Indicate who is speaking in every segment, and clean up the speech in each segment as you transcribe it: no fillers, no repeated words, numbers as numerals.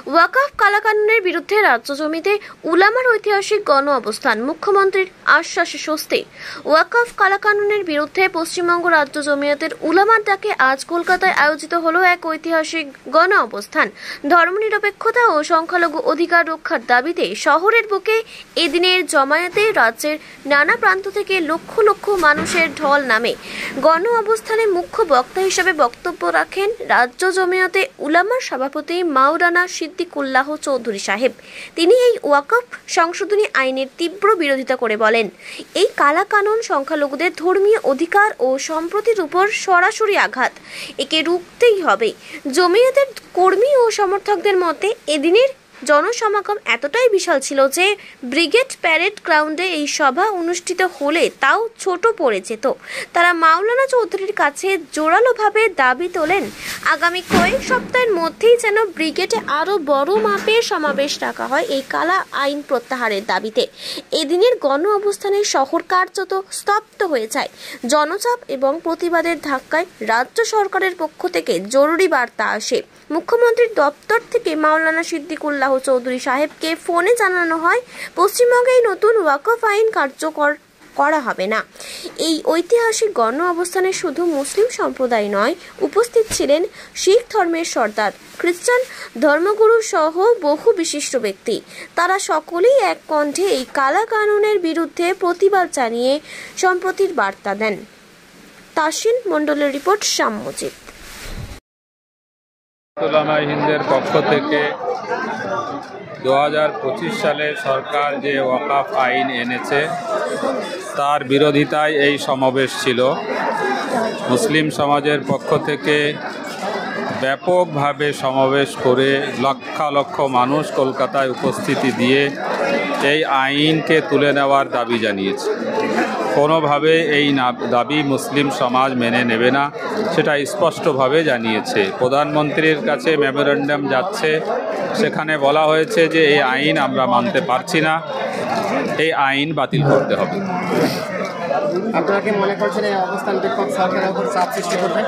Speaker 1: ওয়াকফ কালাকানুনের বিরুদ্ধে রাজ্য জমিতে উলামার ঐতিহাসিক গণ অবস্থান, মুখ্যমন্ত্রীর আশ্বাসে স্বস্তি। ওয়াকফ কালাকানুনের বিরুদ্ধে পশ্চিমবঙ্গ রাজ্য জমিয়তের উলামার ডাকে আজ কলকাতায় আয়োজিত হলো এক ঐতিহাসিক গণ অবস্থান। ধর্মনিরপেক্ষতা ও সংখ্যালঘু অধিকার রক্ষার দাবিতে শহরের বুকে এদিনের জমায়েতে রাজ্যের নানা প্রান্ত থেকে লক্ষ লক্ষ মানুষের ঢল নামে। গণ অবস্থানে মুখ্য বক্তা হিসেবে বক্তব্য রাখেন রাজ্য জমিয়তে উলামার সভাপতি মাওলানা সিদ্দিকুল্লাহ চৌধুরী সাহেব। তিনি এই ওয়াকফ সংশোধনী আইনের তীব্র বিরোধিতা করে বলেন, এই কালা কানুন সংখ্যালঘুদের ধর্মীয় অধিকার ও সম্প্রতির উপর সরাসরি আঘাত, একে রুখতেই হবে। জমিয়তের কর্মী ও সমর্থকদের মতে এদিনের জনসমাগম এতটাই বিশাল ছিল যে ব্রিগেড প্যারেড গ্রাউন্ডে এই সভা অনুষ্ঠিত হলে তাও ছোট পড়ে যেত। তারা মাওলানা চৌধুরীর কাছে জোরালোভাবে দাবি তোলেন, আগামী কয়েক সপ্তাহের মধ্যেই যেন ব্রিগেডে আরও বড় মাপের সমাবেশ রাখা হয় এই কালা আইন প্রত্যাহারের দাবিতে। এদিনের গণ অবস্থানে শহর কার্যত স্তব্ধ হয়ে যায়। জনচাপ এবং প্রতিবাদের ধাক্কায় রাজ্য সরকারের পক্ষ থেকে জরুরি বার্তা আসে। মুখ্যমন্ত্রীর দপ্তর থেকে মাওলানা সিদ্দিকুল্লাহ চৌধুরী সাহেবকে ফোনে জানানো হয়, পশ্চিমবঙ্গে এই নতুন ওয়াকফ আইন কার্যকর করা হবে না। এই ঐতিহাসিক গণ অবস্থানে শুধু মুসলিম সম্প্রদায় নয়, উপস্থিত ছিলেন শিখ ধর্মের সর্দার, খ্রিস্টান ধর্মগুরু সহ বহু বিশিষ্ট ব্যক্তি। তারা সকলেই এক কণ্ঠে এই কালা কানুনের বিরুদ্ধে প্রতিবাদ জানিয়ে সম্প্রতির বার্তা দেন। তাসিন মণ্ডলের রিপোর্ট, সাম্যজিৎ।
Speaker 2: উলামা হিন্দের পক্ষ থেকে 2025 সালে সরকার যে ওয়াকফ আইন এনেছে তার বিরোধিতায় এই সমাবেশ ছিল। মুসলিম সমাজের পক্ষ থেকে ব্যাপকভাবে সমাবেশ করে লক্ষ লক্ষ মানুষ কলকাতায় উপস্থিতি দিয়ে এই আইনকে তুলে নেওয়ার দাবি জানিয়েছে। কোনোভাবে এই দাবি মুসলিম সমাজ মেনে নেবে না, সেটা স্পষ্টভাবে জানিয়েছে। প্রধানমন্ত্রীর কাছে মেমোরেন্ডাম যাচ্ছে, সেখানে বলা হয়েছে যে এই আইন আমরা মানতে পারছি না, এই আইন বাতিল করতে হবে।
Speaker 3: আপনারা কি মনে করছেন এই অবস্থান বিপক্ষ সরকারের উপর চাপ সৃষ্টি করবে?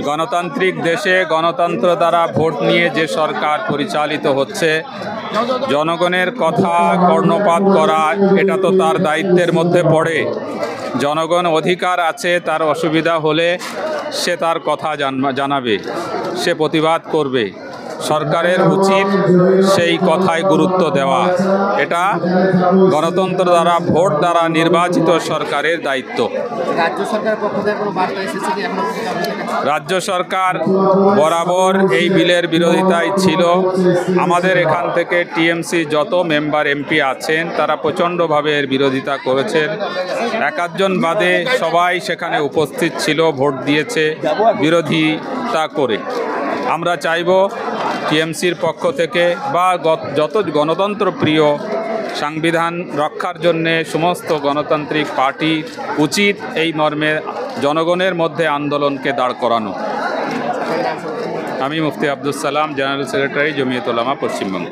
Speaker 2: গণতান্ত্রিক দেশে গণতন্ত্র দ্বারা ভোট নিয়ে যে সরকার পরিচালিত হচ্ছে, জনগণের কথা কর্ণপাত করা এটা তো তার দায়িত্বের মধ্যে পড়ে। জনগণ অধিকার আছে, তার অসুবিধা হলে সে তার কথা জানাবে, সে প্রতিবাদ করবে। সরকারের উচিত সেই কথায় গুরুত্ব দেওয়া। এটা গণতন্ত্র দ্বারা ভোট দ্বারা নির্বাচিত সরকারের দায়িত্ব। রাজ্য সরকার বরাবর এই বিলের বিরোধিতায় ছিল। আমাদের এখান থেকে টিএমসি যত মেম্বার এমপি আছেন তারা প্রচণ্ডভাবে এর বিরোধিতা করেছেন। একাধজন বাদে সবাই সেখানে উপস্থিত ছিল, ভোট দিয়েছে বিরোধিতা করে। আমরা চাইব টিএমসির পক্ষ থেকে বা যত গণতন্ত্র প্রিয়, সংবিধান রক্ষার জন্যে সমস্ত গণতান্ত্রিক পার্টি উচিত এই মর্মে জনগণের মধ্যে আন্দোলনকে দাঁড় করানো। আমি মুফতি আব্দুস সালাম, জেনারেল সেক্রেটারি জমিয়ত উলামা পশ্চিমবঙ্গ।